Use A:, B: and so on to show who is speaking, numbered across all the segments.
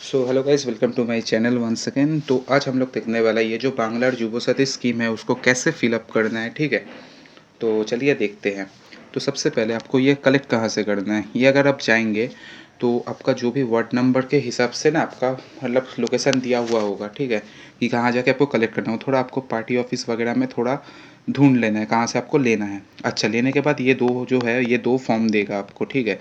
A: So hello guys, welcome to my channel once again. तो आज हम लोग देखने वाला ये जो बांग्लार जुबसाथी स्कीम है उसको कैसे फिलअप करना है। ठीक है, तो चलिए देखते हैं। तो सबसे पहले आपको ये कलेक्ट कहाँ से करना है, ये अगर आप जाएंगे तो आपका जो भी वार्ड नंबर के हिसाब से ना आपका मतलब लोकेशन दिया हुआ होगा। ठीक है, कि कहाँ जाके आपको कलेक्ट करना हो। थोड़ा आपको पार्टी ऑफिस वगैरह में थोड़ा ढूंढ लेना है कहाँ से आपको लेना है। अच्छा, लेने के बाद ये दो जो है ये दो फॉर्म देगा आपको। ठीक है,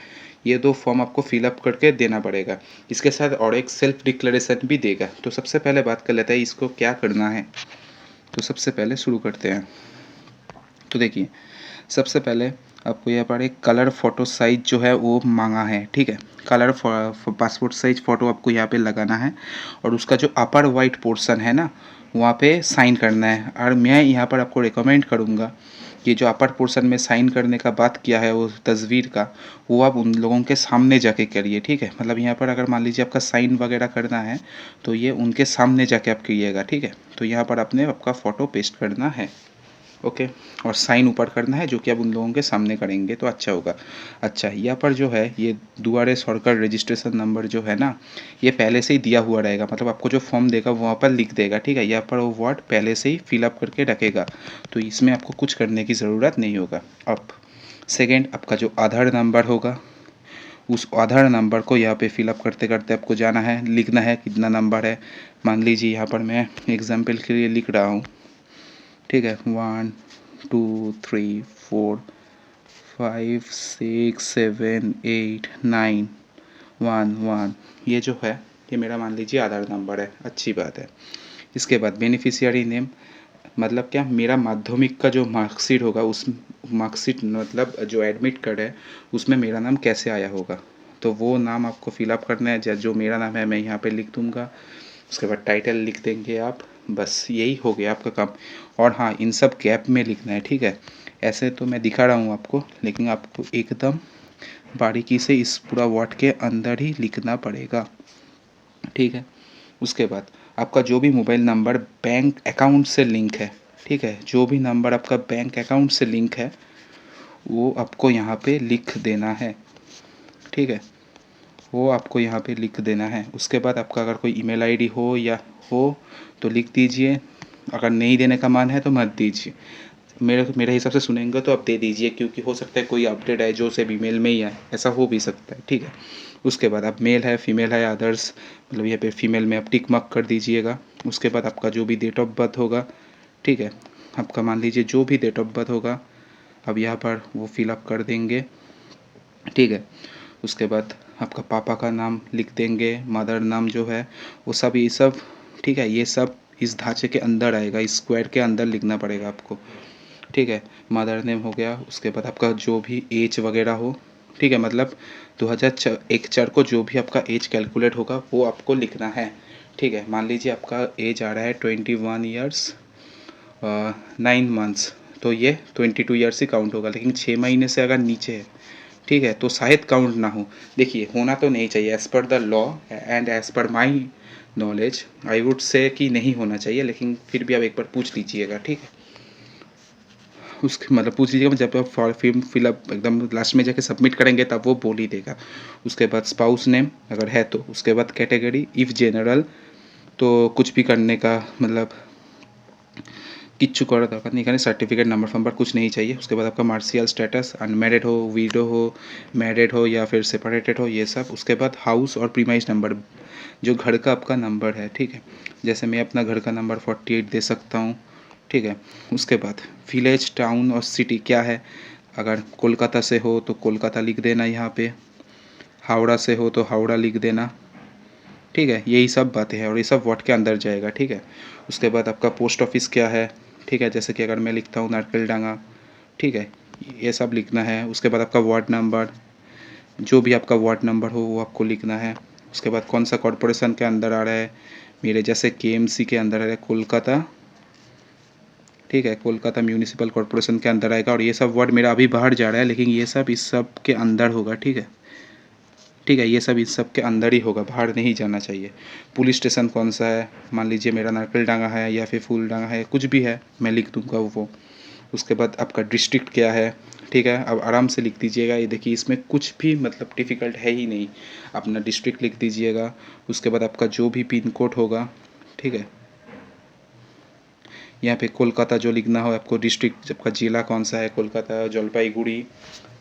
A: ये दो फॉर्म आपको फिलअप करके देना पड़ेगा। इसके साथ और एक सेल्फ डिक्लेरेशन भी देगा। तो सबसे पहले बात कर लेते हैं इसको क्या करना है। तो सबसे पहले शुरू करते हैं। तो देखिए, सबसे पहले आपको यहाँ पर एक कलर फ़ोटो साइज़ जो है वो मांगा है। ठीक है, कलर पासपोर्ट साइज़ फ़ोटो आपको यहाँ पे लगाना है और उसका जो अपर वाइट पोर्शन है ना वहाँ पे साइन करना है। और मैं यहाँ पर आपको रिकमेंड करूँगा कि जो अपर पोर्शन में साइन करने का बात किया है वो तस्वीर का, वो आप उन लोगों के सामने जाके करिए। ठीक है, मतलब यहाँ पर अगर मान लीजिए आपका साइन वगैरह करना है तो ये उनके सामने जाके आप करिएगा। ठीक है, तो यहाँ पर आपने आपका फ़ोटो पेस्ट करना है। ओके, और साइन ऊपर करना है जो कि आप उन लोगों के सामने करेंगे तो अच्छा होगा। अच्छा, यहाँ पर जो है ये दुआरे सरकार रजिस्ट्रेशन नंबर जो है ना ये पहले से ही दिया हुआ रहेगा। मतलब आपको जो फॉर्म देगा वहाँ पर लिख देगा। ठीक है, यहाँ पर वो वर्ड पहले से ही फिलअप करके रखेगा, तो इसमें आपको कुछ करने की ज़रूरत नहीं होगा। अब सेकेंड, आपका जो आधार नंबर होगा उस आधार नंबर को यहाँ पे फिलअप करते करते आपको जाना है, लिखना है कितना नंबर है। मान लीजिए यहाँ पर मैं एग्जाम्पल के लिए लिख रहा हूँ। ठीक है, 1 2 3 4 5 6 7 8 9 1 1, ये जो है ये मेरा मान लीजिए आधार नंबर है। अच्छी बात है। इसके बाद बेनिफिशियरी नेम, मतलब क्या, मेरा माध्यमिक का जो मार्कशीट होगा उस मार्कशीट मतलब जो एडमिट कार्ड है उसमें मेरा नाम कैसे आया होगा, तो वो नाम आपको फिलअप करना है। जो मेरा नाम है मैं यहाँ पे लिख दूँगा। उसके बाद टाइटल लिख देंगे आप। बस यही हो गया आपका काम। और हाँ, इन सब गैप में लिखना है। ठीक है, ऐसे तो मैं दिखा रहा हूँ आपको, लेकिन आपको एकदम बारीकी से इस पूरा वर्ड के अंदर ही लिखना पड़ेगा। ठीक है, उसके बाद आपका जो भी मोबाइल नंबर बैंक अकाउंट से लिंक है, ठीक है, जो भी नंबर आपका बैंक अकाउंट से लिंक है वो आपको यहाँ पे लिख देना है। ठीक है, वो आपको यहाँ पे लिख देना है। उसके बाद आपका अगर कोई ईमेल आईडी हो या हो तो लिख दीजिए। अगर नहीं देने का मन है तो मत दीजिए। मेरे हिसाब से सुनेंगे तो आप दे दीजिए, क्योंकि हो सकता है कोई अपडेट आए जो सिर्फ ईमेल में ही आए, ऐसा हो भी सकता है। ठीक है, उसके बाद आप मेल है फीमेल है अदर्स, मतलब यहाँ पे फीमेल में आप टिक मार्क कर दीजिएगा। उसके बाद आपका जो भी डेट ऑफ बर्थ होगा, ठीक है, आपका मान लीजिए जो भी डेट ऑफ बर्थ होगा अब यहाँ पर वो फिलअप कर देंगे। ठीक है, उसके बाद आपका पापा का नाम लिख देंगे, मदर नाम जो है वो सब ये सब। ठीक है, ये सब इस ढांचे के अंदर आएगा, इस स्क्वायर के अंदर लिखना पड़ेगा आपको। ठीक है, मदर नेम हो गया। उसके बाद आपका जो भी एज वगैरह हो, ठीक है, मतलब 2001 को जो भी आपका एज कैलकुलेट होगा वो आपको लिखना है। ठीक है, मान लीजिए आपका एज आ रहा है 21 ईयर्स 9 मंथ्स, तो ये 22 ईयर्स ही काउंट होगा। लेकिन 6 महीने से अगर नीचे है, ठीक है, तो शायद काउंट ना हो। देखिए, होना तो नहीं चाहिए as per the law and as per my knowledge I would say कि नहीं होना चाहिए, लेकिन फिर भी आप एक बार पूछ लीजिएगा। ठीक है, उसके मतलब पूछ लीजिएगा, जब आप फॉर्म फिलअप एकदम लास्ट में जाके सबमिट करेंगे तब वो बोल ही देगा। उसके बाद स्पाउस नेम अगर है तो, उसके बाद कैटेगरी इफ़ जनरल, तो कुछ भी करने का मतलब किच्छु करा दरकार नहीं, एखाने सर्टिफिकेट नंबर फंबर कुछ नहीं चाहिए। उसके बाद आपका मार्शियल स्टेटस अनमैरिड हो, विडो हो, मैरिड हो या फिर सेपरेटेड हो, ये सब। उसके बाद हाउस और प्रीमाइस नंबर, जो घर का आपका नंबर है। ठीक है, जैसे मैं अपना घर का नंबर 48 दे सकता हूँ। ठीक है, उसके बाद विलेज टाउन और सिटी क्या है, अगर कोलकाता से हो तो कोलकाता लिख देना यहाँ पे, हावड़ा से हो तो हावड़ा लिख देना। ठीक है, यही सब बातें हैं और ये सब वर्ड के अंदर जाएगा। ठीक है, उसके बाद आपका पोस्ट ऑफिस क्या है। ठीक है, जैसे कि अगर मैं लिखता हूँ नारकलडांगा, ठीक है, ये सब लिखना है। उसके बाद आपका वार्ड नंबर, जो भी आपका वार्ड नंबर हो वो आपको लिखना है। उसके बाद कौन सा कॉरपोरेशन के अंदर आ रहा है, मेरे जैसे केएमसी के अंदर है कोलकाता। ठीक है, कोलकाता म्यूनिसिपल कॉरपोरेशन के अंदर आएगा और ये सब वर्ड मेरा अभी बाहर जा रहा है, लेकिन ये सब इस सब के अंदर होगा। ठीक है, ठीक है, ये सब इस सब के अंदर ही होगा, बाहर नहीं जाना चाहिए। पुलिस स्टेशन कौन सा है, मान लीजिए मेरा नारकलडांगा है या फिर फूलडांगा है, कुछ भी है मैं लिख दूंगा वो। उसके बाद आपका डिस्ट्रिक्ट क्या है, ठीक है। अब आराम से लिख दीजिएगा, ये देखिए इसमें कुछ भी मतलब डिफ़िकल्ट है ही नहीं। अपना डिस्ट्रिक्ट लिख दीजिएगा, उसके बाद आपका जो भी पिन कोड होगा, ठीक है। यहाँ पे कोलकाता जो लिखना हो आपको, डिस्ट्रिक्ट आपका ज़िला कौन सा है, कोलकाता, जलपाईगुड़ी,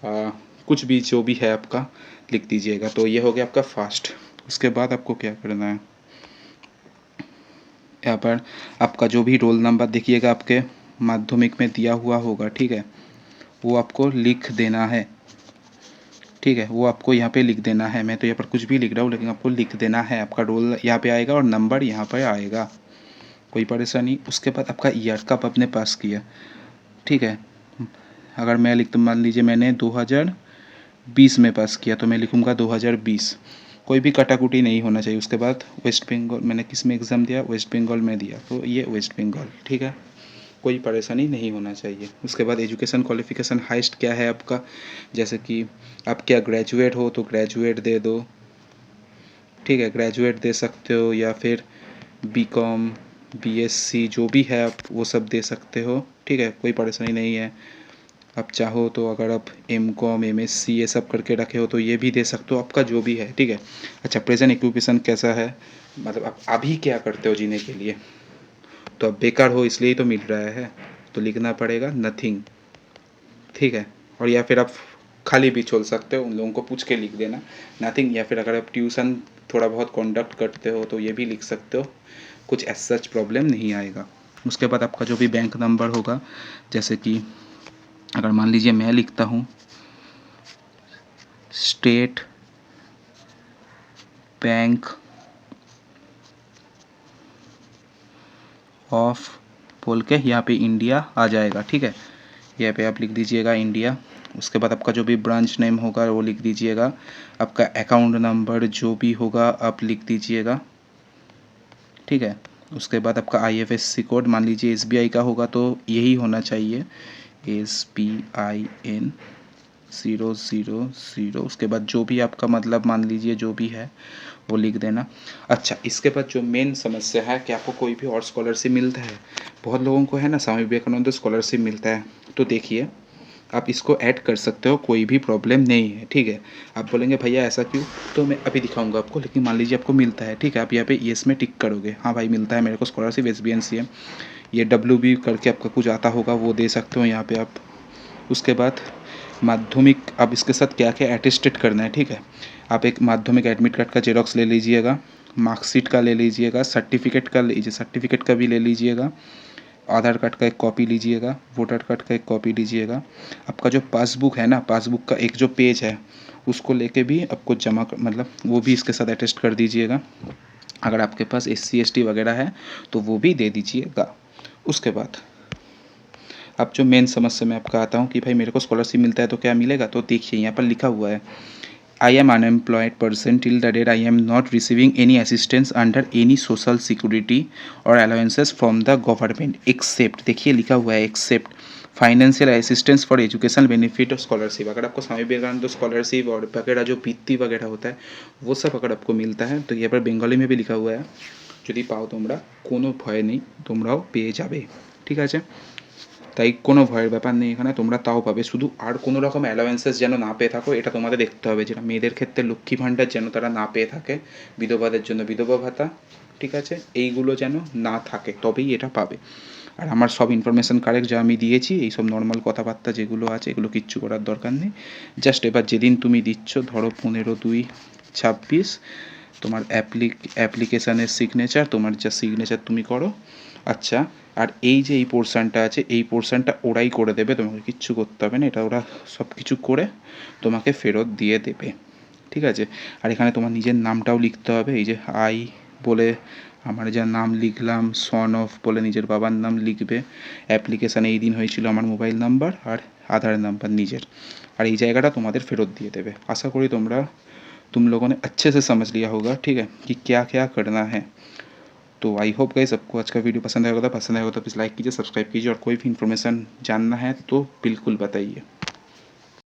A: कुछ भी जो भी है आपका लिख दीजिएगा। तो ये हो गया आपका फास्ट। उसके बाद आपको क्या करना है, यहाँ पर आपका जो भी रोल नंबर देखिएगा आपके माध्यमिक में दिया हुआ होगा, ठीक है, वो आपको लिख देना है, ठीक है। वो आपको यहाँ पे लिख देना है। मैं तो यहाँ पर कुछ भी लिख रहा हूँ, लेकिन आपको लिख देना है। आपका रोल यहाँ पे आएगा और नंबर यहाँ पर आएगा, कोई परेशानी। उसके बाद आपका ईयर कब आपने पास किया, ठीक है। अगर मैं लिख, मान लीजिए मैंने 2020 में पास किया, तो मैं लिखूँगा 2020। कोई भी कटाकुटी नहीं होना चाहिए। उसके बाद वेस्ट बंगाल, मैंने किस में एग्ज़ाम दिया, वेस्ट बंगाल में दिया, तो ये वेस्ट बंगाल, ठीक है। कोई परेशानी नहीं होना चाहिए। उसके बाद एजुकेशन क्वालिफ़िकेशन हाईएस्ट क्या है आपका, जैसे कि आप क्या ग्रेजुएट हो तो ग्रेजुएट दे दो, ठीक है, ग्रेजुएट दे सकते हो, या फिर बीकॉम, बीएससी जो भी है आप वो सब दे सकते हो, ठीक है, कोई परेशानी नहीं है। आप चाहो तो अगर आप एमकॉम, एमएससी ये सब करके रखे हो तो ये भी दे सकते हो, आपका जो भी है, ठीक है। अच्छा, प्रेजेंट ऑक्यूपेशन कैसा है, मतलब आप अभी क्या करते हो जीने के लिए, तो आप बेकार हो इसलिए ही तो मिल रहा है, तो लिखना पड़ेगा नथिंग, ठीक है। और या फिर आप खाली भी छोड़ सकते हो, उन लोगों को पूछ के लिख देना नथिंग, या फिर अगर आप ट्यूशन थोड़ा बहुत कंडक्ट करते हो तो ये भी लिख सकते हो, कुछ एज सच प्रॉब्लम नहीं आएगा। उसके बाद आपका जो भी बैंक नंबर होगा, जैसे कि अगर मान लीजिए मैं लिखता हूँ स्टेट बैंक ऑफ बोल के, यहाँ पे इंडिया आ जाएगा, ठीक है। यहाँ पे आप लिख दीजिएगा इंडिया। उसके बाद आपका जो भी ब्रांच नेम होगा वो लिख दीजिएगा। आपका अकाउंट नंबर जो भी होगा आप लिख दीजिएगा, ठीक है। उसके बाद आपका IFSC कोड, मान लीजिए SBI का होगा तो यही होना चाहिए, SBIN 000। उसके बाद जो भी आपका मतलब मान लीजिए जो भी है वो लिख देना। अच्छा, इसके बाद जो मेन समस्या है कि आपको कोई भी और स्कॉलरशिप मिलता है, बहुत लोगों को है ना स्वामी विवेकानंद स्कॉलरशिप मिलता है, तो देखिए आप इसको ऐड कर सकते हो, कोई भी प्रॉब्लम नहीं है, ठीक है। आप बोलेंगे भैया ऐसा क्यों, तो मैं अभी दिखाऊंगा आपको। लेकिन मान लीजिए आपको मिलता है, ठीक है, आप यहाँ पे येस में टिक करोगे, हाँ भाई मिलता है मेरे को स्कॉलरशिप SBNCM, ये WB करके आपका कुछ आता होगा वो दे सकते हो यहाँ पे आप। उसके बाद माध्यमिक, अब इसके साथ क्या क्या अटेस्टेड करना है, ठीक है। आप एक माध्यमिक एडमिट कार्ड का जेरोक्स ले लीजिएगा, मार्कशीट का ले लीजिएगा, सर्टिफिकेट का लीजिए, सर्टिफिकेट का भी ले लीजिएगा, आधार कार्ड का एक कॉपी लीजिएगा, वोटर कार्ड का एक कॉपी लीजिएगा। आपका जो पासबुक है ना, पासबुक का एक जो पेज है उसको लेके भी आपको जमा मतलब वो भी इसके साथ अटेस्ट कर दीजिएगा। अगर आपके पास SC ST वगैरह है तो वो भी दे दीजिएगा। उसके बाद अब जो मेन समस्या मैं आपका आता हूँ कि भाई मेरे को स्कॉलरशिप मिलता है तो क्या मिलेगा, तो देखिए यहाँ पर लिखा हुआ है I am unemployed person till the date I am not receiving any assistance under any social security or allowances from the government except, देखिए लिखा हुआ है except financial assistance for education benefit और स्कॉलरशिप। अगर आपको स्वामी विवेकानंद स्कॉलरशिप और वगैरह जो बृत्ति वगैरह होता है वो सब अगर आपको मिलता है तो यहाँ पर बंगाली में भी लिखा हुआ है যদি পাও তোমরা কোনো ভয় নেই তোমরাও পেয়ে যাবে, ঠিক আছে। তাই কোনো ভয়ের ব্যাপার নেই এখানে, তোমরা তাও পাবে। শুধু আর কোনো রকম অ্যালাওয়েন্সেস যেন না পেয়ে থাকো এটা তোমাদের দেখতে হবে, যেটা মেয়েদের ক্ষেত্রে লক্ষ্মী ভাণ্ডার যেন তারা না পেয়ে থাকে, বিধবাদের জন্য বিধবা ভাতা, ঠিক আছে, এইগুলো যেন না থাকে তবেই এটা পাবে। আর আমার সব ইনফরমেশান কারেক্ট যা আমি দিয়েছি, এইসব নর্মাল কথাবার্তা যেগুলো আছে এগুলো কিচ্ছু করার দরকার নেই। জাস্ট এবার যেদিন তুমি দিচ্ছ, ধরো 15/2/26 তোমার অ্যাপ্লিকেশানের সিগনেচার, তোমার যা সিগনেচার তুমি করো। আচ্ছা, আর এই যে এই পোর্শানটা আছে এই পোর্শানটা ওরাই করে দেবে, তোমাকে কিচ্ছু করতে হবে না, এটা ওরা সব কিছু করে তোমাকে ফেরত দিয়ে দেবে, ঠিক আছে। আর এখানে তোমার নিজের নামটাও লিখতে হবে, এই যে আই বলে আমার যা নাম লিখলাম, সন অফ বলে নিজের বাবার নাম লিখবে, অ্যাপ্লিকেশানে এই দিন হয়েছিল আমার মোবাইল নাম্বার আর आधार नंबर নিজের, আর এই জায়গাটা তোমাদের ফেরত দিয়ে দেবে। आशा करी तुम लोगों ने अच्छे से समझ लिया होगा, ठीक है, कि क्या क्या करना है। तो आई होप गाइस सबको आज का वीडियो पसंद आएगा, तो प्लीज़ लाइक कीजिए, सब्सक्राइब कीजिए, और कोई भी इन्फॉर्मेशन जानना है तो बिल्कुल बताइए।